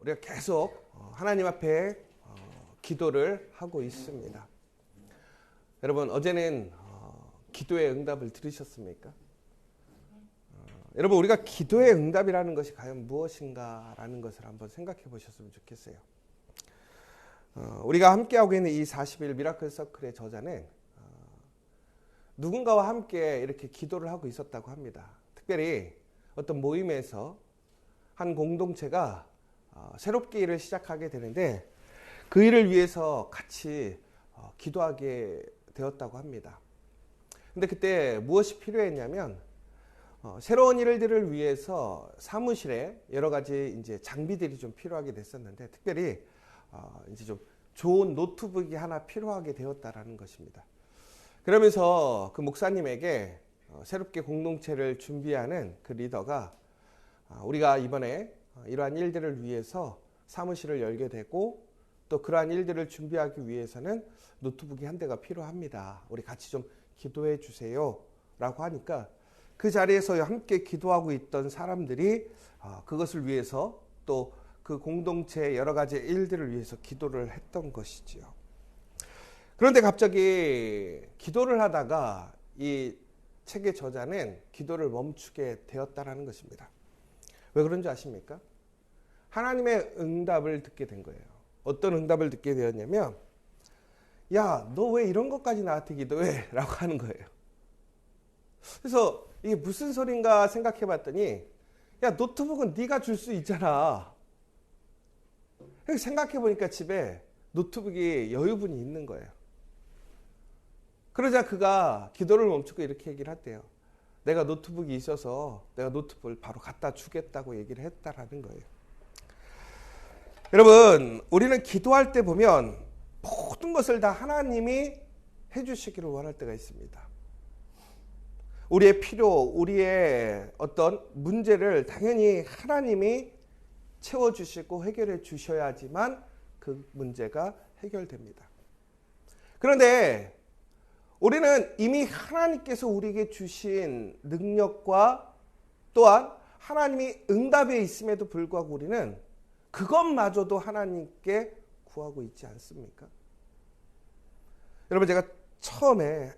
우리가 계속 하나님 앞에 기도를 하고 있습니다. 여러분, 어제는 기도의 응답을 들으셨습니까? 여러분, 우리가 기도의 응답이라는 것이 과연 무엇인가라는 것을 한번 생각해 보셨으면 좋겠어요. 우리가 함께하고 있는 이 40일 미라클 서클의 저자는 누군가와 함께 이렇게 기도를 하고 있었다고 합니다. 특별히 어떤 모임에서 한 공동체가 새롭게 일을 시작하게 되는데 그 일을 위해서 같이 기도하게 되었다고 합니다. 근데 그때 무엇이 필요했냐면 새로운 일들을 위해서 사무실에 여러 가지 이제 장비들이 좀 필요하게 됐었는데 특별히 이제 좀 좋은 노트북이 하나 필요하게 되었다라는 것입니다. 그러면서 그 목사님에게 새롭게 공동체를 준비하는 그 리더가 우리가 이번에 이러한 일들을 위해서 사무실을 열게 되고 또 그러한 일들을 준비하기 위해서는 노트북이 한 대가 필요합니다. 우리 같이 좀 기도해 주세요 라고 하니까 그 자리에서 함께 기도하고 있던 사람들이 그것을 위해서 또 그 공동체의 여러 가지 일들을 위해서 기도를 했던 것이지요. 그런데 갑자기 기도를 하다가 이 책의 저자는 기도를 멈추게 되었다라는 것입니다. 왜 그런지 아십니까? 하나님의 응답을 듣게 된 거예요. 어떤 응답을 듣게 되었냐면 야, 너 왜 이런 것까지 나한테 기도해? 라고 하는 거예요. 그래서 이게 무슨 소린가 생각해 봤더니 야, 노트북은 네가 줄 수 있잖아. 생각해 보니까 집에 노트북이 여유분이 있는 거예요. 그러자 그가 기도를 멈추고 이렇게 얘기를 했대요. 내가 노트북이 있어서 내가 노트북을 바로 갖다 주겠다고 얘기를 했다라는 거예요. 여러분, 우리는 기도할 때 보면 모든 것을 다 하나님이 해주시기를 원할 때가 있습니다. 우리의 필요, 우리의 어떤 문제를 당연히 하나님이 채워주시고 해결해 주셔야지만 그 문제가 해결됩니다. 그런데 우리는 이미 하나님께서 우리에게 주신 능력과 또한 하나님이 응답에 있음에도 불구하고 우리는 그것마저도 하나님께 구하고 있지 않습니까? 여러분, 제가 처음에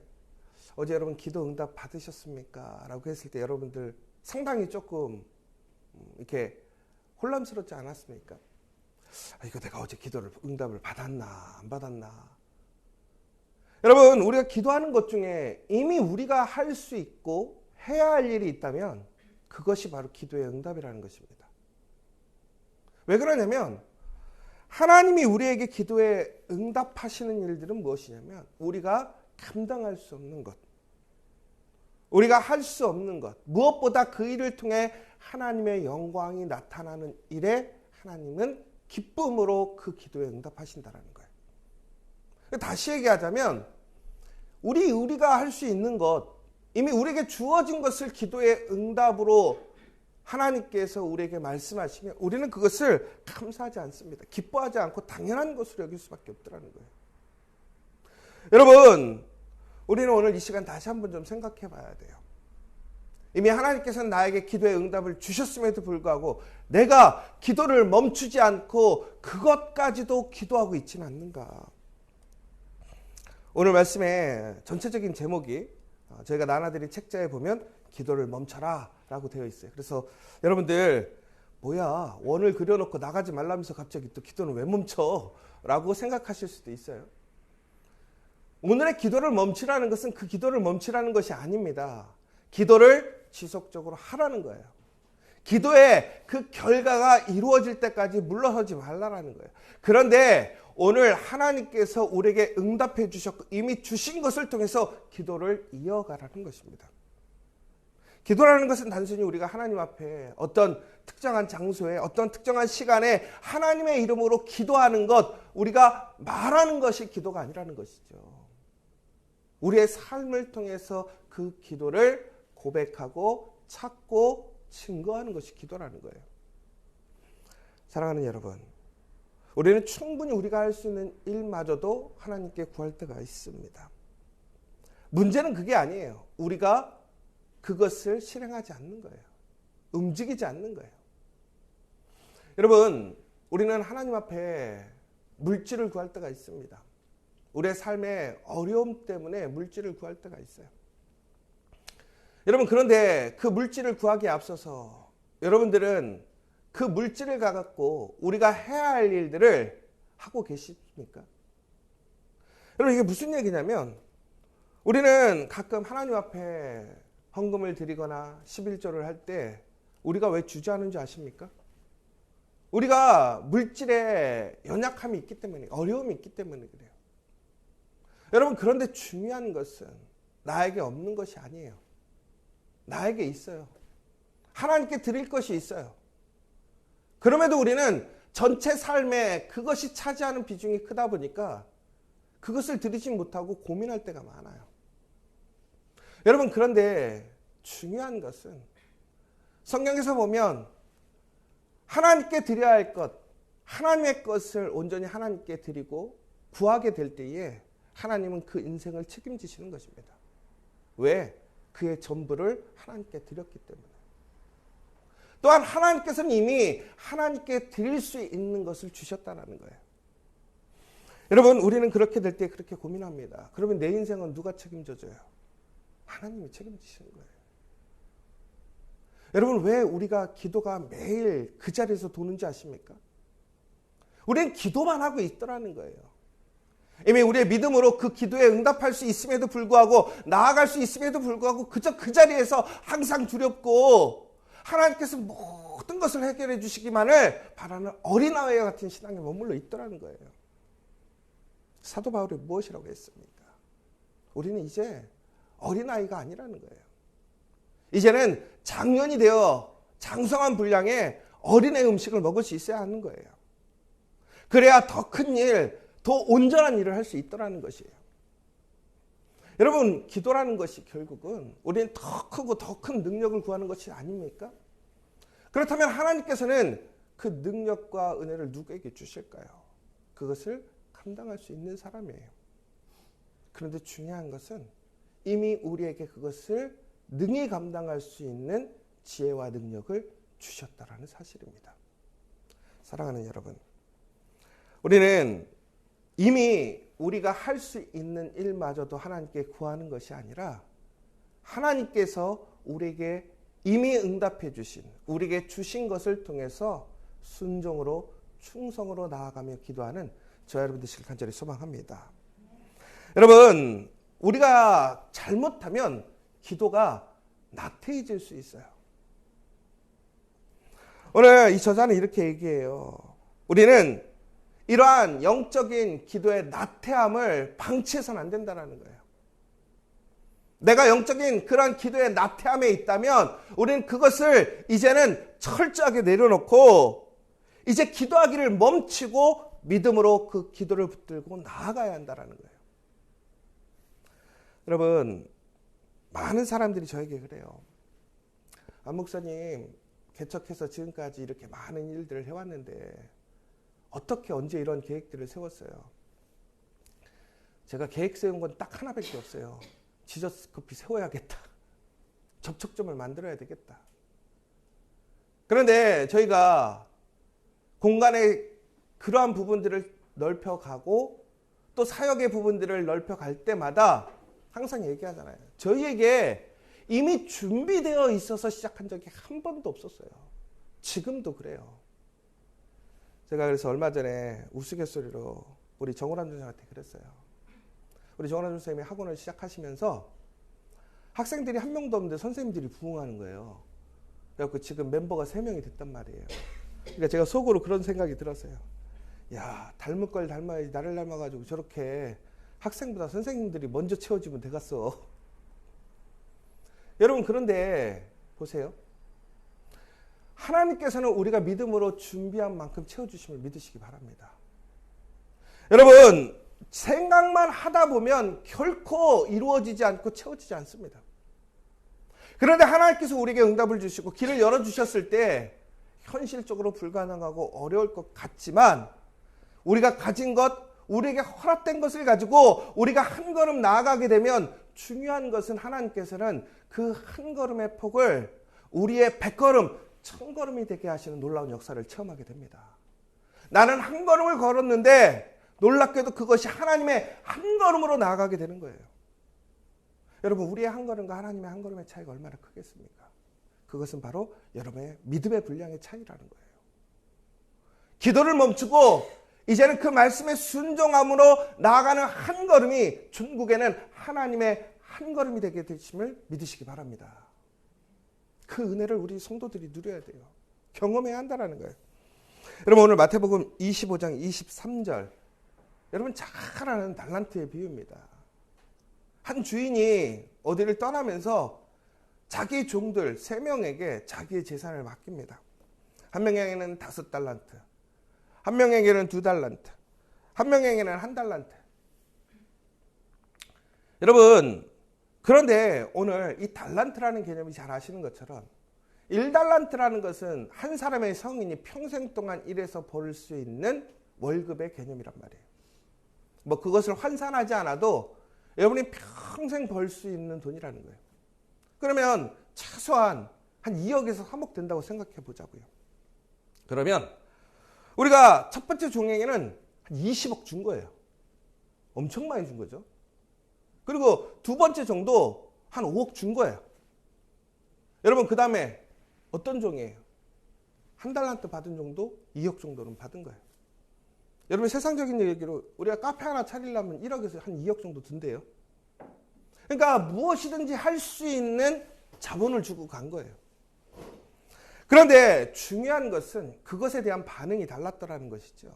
어제 여러분 기도 응답 받으셨습니까? 라고 했을 때 여러분들 상당히 조금 이렇게 혼란스럽지 않았습니까? 이거 내가 어제 기도를 응답을 받았나 안 받았나? 여러분, 우리가 기도하는 것 중에 이미 우리가 할 수 있고 해야 할 일이 있다면 그것이 바로 기도의 응답이라는 것입니다. 왜 그러냐면 하나님이 우리에게 기도에 응답하시는 일들은 무엇이냐면 우리가 감당할 수 없는 것, 우리가 할 수 없는 것, 무엇보다 그 일을 통해 하나님의 영광이 나타나는 일에 하나님은 기쁨으로 그 기도에 응답하신다는 거예요. 다시 얘기하자면 우리가 할 수 있는 것, 이미 우리에게 주어진 것을 기도의 응답으로 하나님께서 우리에게 말씀하시면 우리는 그것을 감사하지 않습니다. 기뻐하지 않고 당연한 것으로 여길 수밖에 없더라는 거예요. 여러분, 우리는 오늘 이 시간 다시 한번 좀 생각해 봐야 돼요. 이미 하나님께서는 나에게 기도의 응답을 주셨음에도 불구하고 내가 기도를 멈추지 않고 그것까지도 기도하고 있지는 않는가. 오늘 말씀의 전체적인 제목이 저희가 나눠드린 책자에 보면 기도를 멈춰라 라고 되어 있어요. 그래서 여러분들 뭐야, 원을 그려놓고 나가지 말라면서 갑자기 또 기도는 왜 멈춰? 라고 생각하실 수도 있어요. 오늘의 기도를 멈추라는 것은 그 기도를 멈추라는 것이 아닙니다. 기도를 지속적으로 하라는 거예요. 기도의 그 결과가 이루어질 때까지 물러서지 말라라는 거예요. 그런데 오늘 하나님께서 우리에게 응답해 주셨고 이미 주신 것을 통해서 기도를 이어가라는 것입니다. 기도라는 것은 단순히 우리가 하나님 앞에 어떤 특정한 장소에 어떤 특정한 시간에 하나님의 이름으로 기도하는 것, 우리가 말하는 것이 기도가 아니라는 것이죠. 우리의 삶을 통해서 그 기도를 고백하고 찾고 증거하는 것이 기도라는 거예요. 사랑하는 여러분, 우리는 충분히 우리가 할 수 있는 일마저도 하나님께 구할 때가 있습니다. 문제는 그게 아니에요. 우리가 그것을 실행하지 않는 거예요. 움직이지 않는 거예요. 여러분, 우리는 하나님 앞에 물질을 구할 때가 있습니다. 우리의 삶의 어려움 때문에 물질을 구할 때가 있어요. 여러분, 그런데 그 물질을 구하기에 앞서서 여러분들은 그 물질을 갖고 우리가 해야 할 일들을 하고 계십니까? 여러분, 이게 무슨 얘기냐면 우리는 가끔 하나님 앞에 헌금을 드리거나 11조를 할 때 우리가 왜 주저하는지 아십니까? 우리가 물질에 연약함이 있기 때문에, 어려움이 있기 때문에 그래요. 여러분, 그런데 중요한 것은 나에게 없는 것이 아니에요. 나에게 있어요. 하나님께 드릴 것이 있어요. 그럼에도 우리는 전체 삶에 그것이 차지하는 비중이 크다 보니까 그것을 드리지 못하고 고민할 때가 많아요. 여러분, 그런데 중요한 것은 성경에서 보면 하나님께 드려야 할 것, 하나님의 것을 온전히 하나님께 드리고 구하게 될 때에 하나님은 그 인생을 책임지시는 것입니다. 왜? 그의 전부를 하나님께 드렸기 때문에. 또한 하나님께서는 이미 하나님께 드릴 수 있는 것을 주셨다는 거예요. 여러분, 우리는 그렇게 될 때 그렇게 고민합니다. 그러면 내 인생은 누가 책임져줘요? 하나님이 책임지시는 거예요. 여러분, 왜 우리가 기도가 매일 그 자리에서 도는지 아십니까? 우리는 기도만 하고 있더라는 거예요. 이미 우리의 믿음으로 그 기도에 응답할 수 있음에도 불구하고, 나아갈 수 있음에도 불구하고 그저 그 자리에서 항상 두렵고 하나님께서 모든 것을 해결해 주시기만을 바라는 어린아이와 같은 신앙에 머물러 있더라는 거예요. 사도 바울이 무엇이라고 했습니까? 우리는 이제 어린아이가 아니라는 거예요. 이제는 장년이 되어 장성한 분량의 어린애 음식을 먹을 수 있어야 하는 거예요. 그래야 더 큰 일, 더 온전한 일을 할 수 있더라는 것이에요. 여러분, 기도라는 것이 결국은 우리는 더 크고 더 큰 능력을 구하는 것이 아닙니까? 그렇다면 하나님께서는 그 능력과 은혜를 누구에게 주실까요? 그것을 감당할 수 있는 사람이에요. 그런데 중요한 것은 이미 우리에게 그것을 능히 감당할 수 있는 지혜와 능력을 주셨다라는 사실입니다. 사랑하는 여러분, 우리는 이미 우리가 할 수 있는 일마저도 하나님께 구하는 것이 아니라 하나님께서 우리에게 이미 응답해 주신, 우리에게 주신 것을 통해서 순종으로 충성으로 나아가며 기도하는 저와 여러분 되시길 간절히 소망합니다. 여러분, 우리가 잘못하면 기도가 나태해질 수 있어요. 오늘 이 저자는 이렇게 얘기해요. 우리는 이러한 영적인 기도의 나태함을 방치해서는 안 된다는 거예요. 내가 영적인 그러한 기도의 나태함에 있다면 우리는 그것을 이제는 철저하게 내려놓고 이제 기도하기를 멈추고 믿음으로 그 기도를 붙들고 나아가야 한다는 거예요. 여러분, 많은 사람들이 저에게 그래요. 안 목사님, 개척해서 지금까지 이렇게 많은 일들을 해왔는데 어떻게 언제 이런 계획들을 세웠어요? 제가 계획 세운 건 딱 하나밖에 없어요. 지저스 커피 세워야겠다. 접촉점을 만들어야 되겠다. 그런데 저희가 공간의 그러한 부분들을 넓혀가고 또 사역의 부분들을 넓혀갈 때마다 항상 얘기하잖아요. 저희에게 이미 준비되어 있어서 시작한 적이 한 번도 없었어요. 지금도 그래요. 제가 그래서 얼마 전에 우스갯소리로 우리 정호람 선생님한테 그랬어요. 우리 정호람 선생님이 학원을 시작하시면서 학생들이 한 명도 없는데 선생님들이 부흥하는 거예요. 그래서 지금 멤버가 3명이 됐단 말이에요. 그러니까 제가 속으로 그런 생각이 들었어요. 야, 닮을 걸 닮아야지. 나를 닮아가지고 저렇게 학생보다 선생님들이 먼저 채워지면 되겠어. 여러분, 그런데 보세요. 하나님께서는 우리가 믿음으로 준비한 만큼 채워주심을 믿으시기 바랍니다. 여러분, 생각만 하다 보면 결코 이루어지지 않고 채워지지 않습니다. 그런데 하나님께서 우리에게 응답을 주시고 길을 열어주셨을 때 현실적으로 불가능하고 어려울 것 같지만 우리가 가진 것, 우리에게 허락된 것을 가지고 우리가 한 걸음 나아가게 되면 중요한 것은 하나님께서는 그 한 걸음의 폭을 우리의 100걸음, 1000걸음이 되게 하시는 놀라운 역사를 체험하게 됩니다. 나는 한 걸음을 걸었는데 놀랍게도 그것이 하나님의 한 걸음으로 나아가게 되는 거예요. 여러분, 우리의 한 걸음과 하나님의 한 걸음의 차이가 얼마나 크겠습니까? 그것은 바로 여러분의 믿음의 분량의 차이라는 거예요. 기도를 멈추고 이제는 그 말씀에 순종함으로 나아가는 한 걸음이 천국에는 하나님의 한 걸음이 되게 되심을 믿으시기 바랍니다. 그 은혜를 우리 성도들이 누려야 돼요. 경험해야 한다는 거예요. 여러분, 오늘 마태복음 25장 23절, 여러분 잘 아는 달란트의 비유입니다. 한 주인이 어디를 떠나면서 자기 종들 3명에게 자기의 재산을 맡깁니다. 한 명에게는 5달란트, 한 명에게는 2달란트, 한 명에게는 1달란트. 여러분, 그런데 오늘 이 달란트라는 개념이 잘 아시는 것처럼 1달란트라는 것은 한 사람의 성인이 평생 동안 일해서 벌 수 있는 월급의 개념이란 말이에요. 뭐 그것을 환산하지 않아도 여러분이 평생 벌 수 있는 돈이라는 거예요. 그러면 최소한 한 2억에서 3억 된다고 생각해 보자고요. 그러면 우리가 첫 번째 종에게는 한 20억 준 거예요. 엄청 많이 준 거죠. 그리고 두 번째 종도 한 5억 준 거예요. 여러분, 그 다음에 어떤 종이에요? 1달란트 받은 종도 2억 정도는 받은 거예요. 여러분, 세상적인 얘기로 우리가 카페 하나 차리려면 1억에서 한 2억 정도 든대요. 그러니까 무엇이든지 할 수 있는 자본을 주고 간 거예요. 그런데 중요한 것은 그것에 대한 반응이 달랐더라는 것이죠.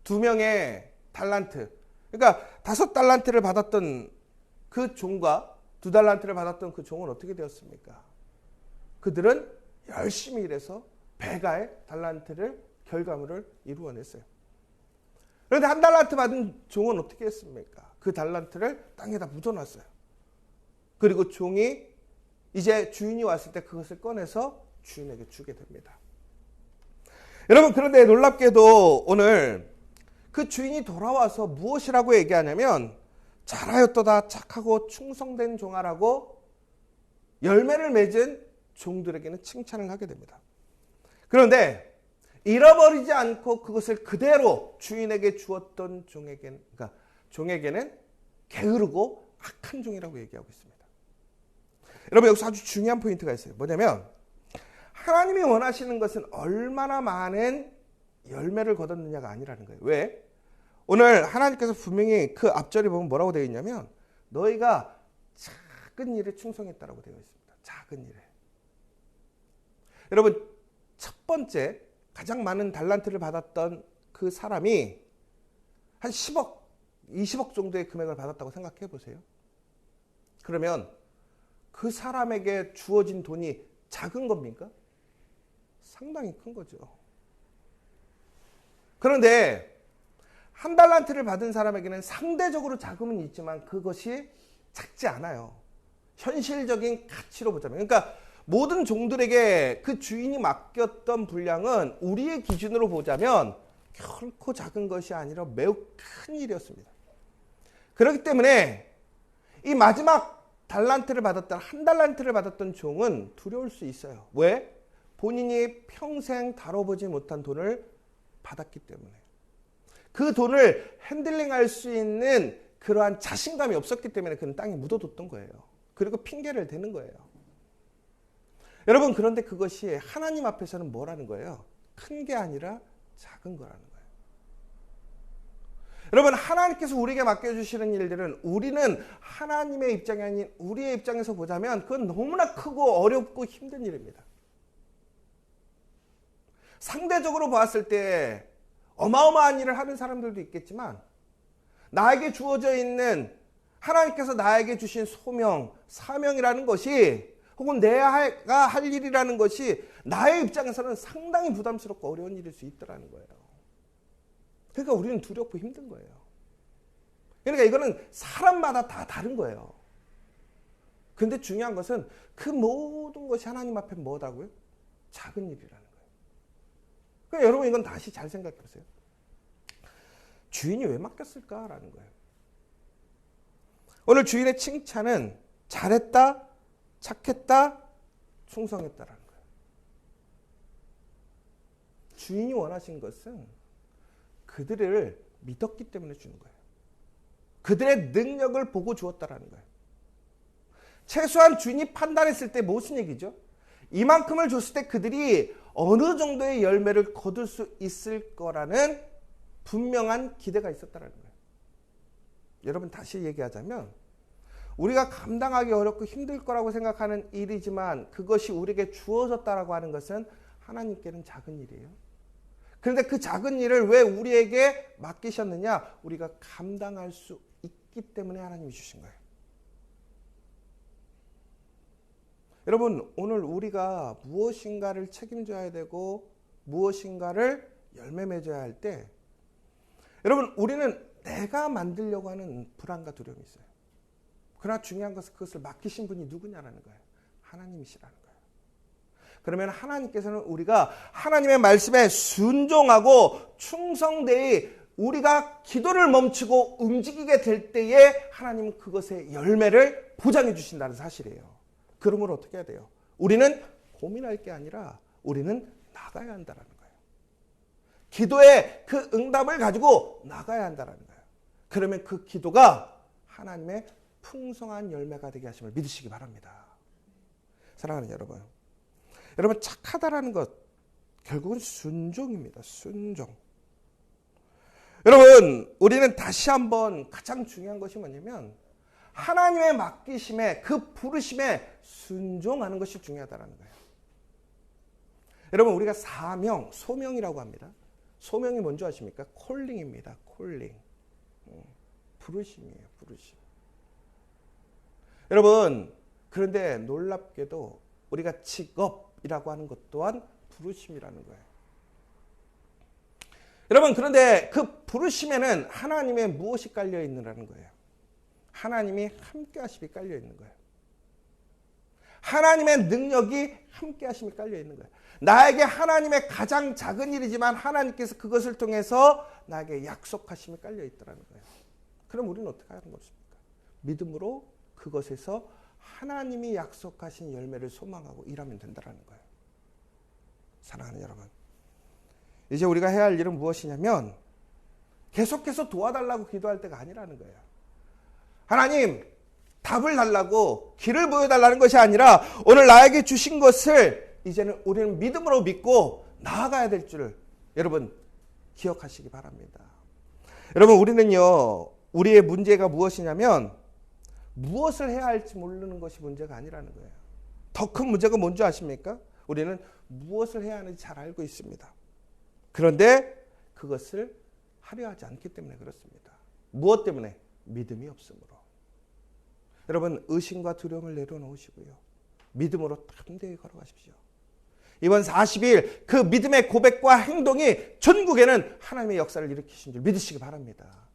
2명의 달란트, 그러니까 5달란트를 받았던 그 종과 2달란트를 받았던 그 종은 어떻게 되었습니까? 그들은 열심히 일해서 배가의 달란트를 결과물을 이루어냈어요. 그런데 1달란트 받은 종은 어떻게 했습니까? 그 달란트를 땅에다 묻어놨어요. 그리고 종이 이제 주인이 왔을 때 그것을 꺼내서 주인에게 주게 됩니다. 여러분, 그런데 놀랍게도 오늘 그 주인이 돌아와서 무엇이라고 얘기하냐면 잘하였도다 착하고 충성된 종아라고 열매를 맺은 종들에게는 칭찬을 하게 됩니다. 그런데 잃어버리지 않고 그것을 그대로 주인에게 주었던 종에게는 게으르고 악한 종이라고 얘기하고 있습니다. 여러분, 여기서 아주 중요한 포인트가 있어요. 뭐냐면 하나님이 원하시는 것은 얼마나 많은 열매를 거뒀느냐가 아니라는 거예요. 왜? 오늘 하나님께서 분명히 그 앞절에 보면 뭐라고 되어 있냐면 너희가 작은 일에 충성했다라고 되어 있습니다. 작은 일에. 여러분, 첫 번째 가장 많은 달란트를 받았던 그 사람이 한 10억, 20억 정도의 금액을 받았다고 생각해 보세요. 그러면 그 사람에게 주어진 돈이 작은 겁니까? 상당히 큰 거죠. 그런데 1달란트를 받은 사람에게는 상대적으로 자금은 있지만 그것이 작지 않아요. 현실적인 가치로 보자면. 그러니까 모든 종들에게 그 주인이 맡겼던 분량은 우리의 기준으로 보자면 결코 작은 것이 아니라 매우 큰 일이었습니다. 그렇기 때문에 이 마지막 달란트를 받았던 1달란트를 받았던 종은 두려울 수 있어요. 왜? 본인이 평생 다뤄보지 못한 돈을 받았기 때문에. 그 돈을 핸들링할 수 있는 그러한 자신감이 없었기 때문에 그는 땅에 묻어뒀던 거예요. 그리고 핑계를 대는 거예요. 여러분, 그런데 그것이 하나님 앞에서는 뭐라는 거예요? 큰 게 아니라 작은 거라는 거예요. 여러분, 하나님께서 우리에게 맡겨주시는 일들은 우리는 하나님의 입장이 아닌 우리의 입장에서 보자면 그건 너무나 크고 어렵고 힘든 일입니다. 상대적으로 보았을 때 어마어마한 일을 하는 사람들도 있겠지만 나에게 주어져 있는 하나님께서 나에게 주신 소명, 사명이라는 것이 혹은 내가 할 일이라는 것이 나의 입장에서는 상당히 부담스럽고 어려운 일일 수 있더라는 거예요. 그러니까 우리는 두렵고 힘든 거예요. 그러니까 이거는 사람마다 다 다른 거예요. 그런데 중요한 것은 그 모든 것이 하나님 앞에 뭐다고요? 작은 일이라는 거예요. 그러니까 여러분, 이건 다시 잘 생각해 보세요. 주인이 왜 맡겼을까라는 거예요. 오늘 주인의 칭찬은 잘했다, 착했다, 충성했다라는 거예요. 주인이 원하신 것은 그들을 믿었기 때문에 주는 거예요. 그들의 능력을 보고 주었다라는 거예요. 최소한 주인이 판단했을 때 무슨 얘기죠? 이만큼을 줬을 때 그들이 어느 정도의 열매를 거둘 수 있을 거라는 분명한 기대가 있었다는 거예요. 여러분 다시 얘기하자면 우리가 감당하기 어렵고 힘들 거라고 생각하는 일이지만 그것이 우리에게 주어졌다라고 하는 것은 하나님께는 작은 일이에요. 그런데 그 작은 일을 왜 우리에게 맡기셨느냐? 우리가 감당할 수 있기 때문에 하나님이 주신 거예요. 여러분 오늘 우리가 무엇인가를 책임져야 되고 무엇인가를 열매 맺어야 할 때 여러분 우리는 내가 만들려고 하는 불안과 두려움이 있어요. 그러나 중요한 것은 그것을 맡기신 분이 누구냐라는 거예요. 하나님이시라는 거예요. 그러면 하나님께서는 우리가 하나님의 말씀에 순종하고 충성되이 우리가 기도를 멈추고 움직이게 될 때에 하나님은 그것의 열매를 보장해 주신다는 사실이에요. 그러므로 어떻게 해야 돼요? 우리는 고민할 게 아니라 우리는 나가야 한다는 거예요. 기도의 그 응답을 가지고 나가야 한다는 거예요. 그러면 그 기도가 하나님의 풍성한 열매가 되게 하심을 믿으시기 바랍니다. 사랑하는 여러분, 여러분 착하다라는 것 결국은 순종입니다. 순종. 여러분 우리는 다시 한번 가장 중요한 것이 뭐냐면 하나님의 맡기심에 그 부르심에 순종하는 것이 중요하다는 거예요. 여러분 우리가 사명, 소명이라고 합니다. 소명이 뭔지 아십니까? 콜링입니다. 콜링. 부르심이에요. 부르심. 여러분 그런데 놀랍게도 우리가 직업이라고 하는 것 또한 부르심이라는 거예요. 여러분 그런데 그 부르심에는 하나님의 무엇이 깔려 있느라는 거예요. 하나님이 함께 하심이 깔려 있는 거예요. 하나님의 능력이 함께 하심이 깔려 있는 거예요. 나에게 하나님의 가장 작은 일이지만 하나님께서 그것을 통해서 나에게 약속하심이 깔려 있더라는 거예요. 그럼 우리는 어떻게 하는 것입니까? 믿음으로 그것에서 하나님이 약속하신 열매를 소망하고 일하면 된다는 거예요. 사랑하는 여러분, 이제 우리가 해야 할 일은 무엇이냐면 계속해서 도와달라고 기도할 때가 아니라는 거예요. 하나님 답을 달라고 길을 보여달라는 것이 아니라 오늘 나에게 주신 것을 이제는 우리는 믿음으로 믿고 나아가야 될 줄을 여러분 기억하시기 바랍니다. 여러분 우리는요 우리의 문제가 무엇이냐면 무엇을 해야 할지 모르는 것이 문제가 아니라는 거예요. 더 큰 문제가 뭔지 아십니까? 우리는 무엇을 해야 하는지 잘 알고 있습니다. 그런데 그것을 하려 하지 않기 때문에 그렇습니다. 무엇 때문에? 믿음이 없으므로. 여러분 의심과 두려움을 내려놓으시고요. 믿음으로 담대히 걸어가십시오. 이번 40일 그 믿음의 고백과 행동이 전국에는 하나님의 역사를 일으키신 줄 믿으시기 바랍니다.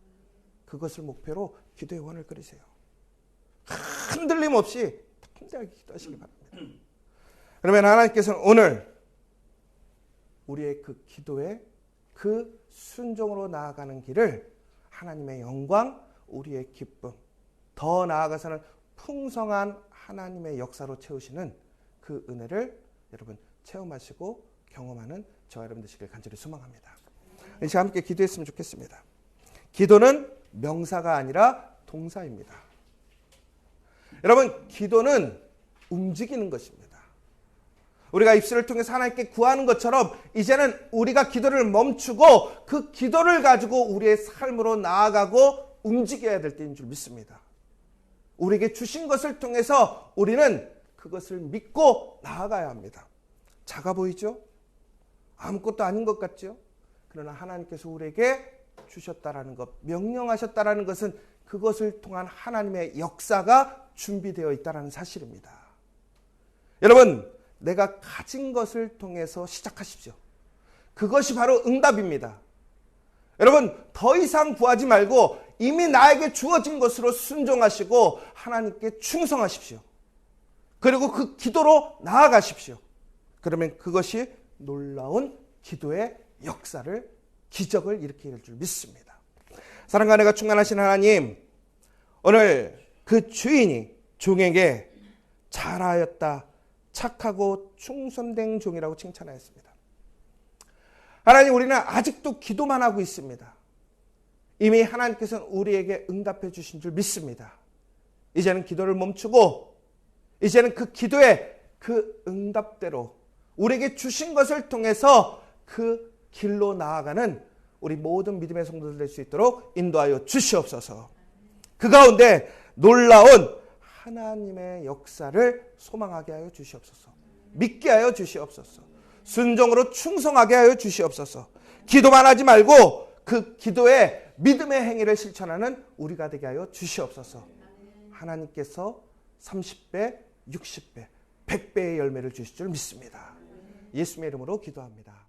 그것을 목표로 기도의 원을 끓이세요. 흔들림 없이 담대하게 기도하시기 바랍니다. 그러면 하나님께서는 오늘 우리의 그 기도에 그 순종으로 나아가는 길을 하나님의 영광, 우리의 기쁨, 더 나아가서는 풍성한 하나님의 역사로 채우시는 그 은혜를 여러분 체험하시고 경험하는 저와 여러분 되시길 간절히 소망합니다. 이제 함께 기도했으면 좋겠습니다. 기도는 명사가 아니라 동사입니다. 여러분 기도는 움직이는 것입니다. 우리가 입술을 통해서 하나님께 구하는 것처럼 이제는 우리가 기도를 멈추고 그 기도를 가지고 우리의 삶으로 나아가고 움직여야 될 때인 줄 믿습니다. 우리에게 주신 것을 통해서 우리는 그것을 믿고 나아가야 합니다. 작아 보이죠? 아무것도 아닌 것 같죠? 그러나 하나님께서 우리에게 주셨다라는 것, 명령하셨다라는 것은 그것을 통한 하나님의 역사가 준비되어 있다는 사실입니다. 여러분, 내가 가진 것을 통해서 시작하십시오. 그것이 바로 응답입니다. 여러분, 더 이상 구하지 말고 이미 나에게 주어진 것으로 순종하시고 하나님께 충성하십시오. 그리고 그 기도로 나아가십시오. 그러면 그것이 놀라운 기도의 역사를, 기적을 일으키게 될 줄 믿습니다. 사랑과 은혜가 충만하신 하나님, 오늘 그 주인이 종에게 잘하였다, 착하고 충성된 종이라고 칭찬하였습니다. 하나님, 우리는 아직도 기도만 하고 있습니다. 이미 하나님께서는 우리에게 응답해 주신 줄 믿습니다. 이제는 기도를 멈추고 이제는 그 기도의 그 응답대로 우리에게 주신 것을 통해서 그 길로 나아가는 우리 모든 믿음의 성도들 될 수 있도록 인도하여 주시옵소서. 그 가운데 놀라운 하나님의 역사를 소망하게 하여 주시옵소서. 믿게 하여 주시옵소서. 순종으로 충성하게 하여 주시옵소서. 기도만 하지 말고 그 기도의 믿음의 행위를 실천하는 우리가 되게 하여 주시옵소서. 하나님께서 30배, 60배, 100배의 열매를 주실 줄 믿습니다. 예수님의 이름으로 기도합니다.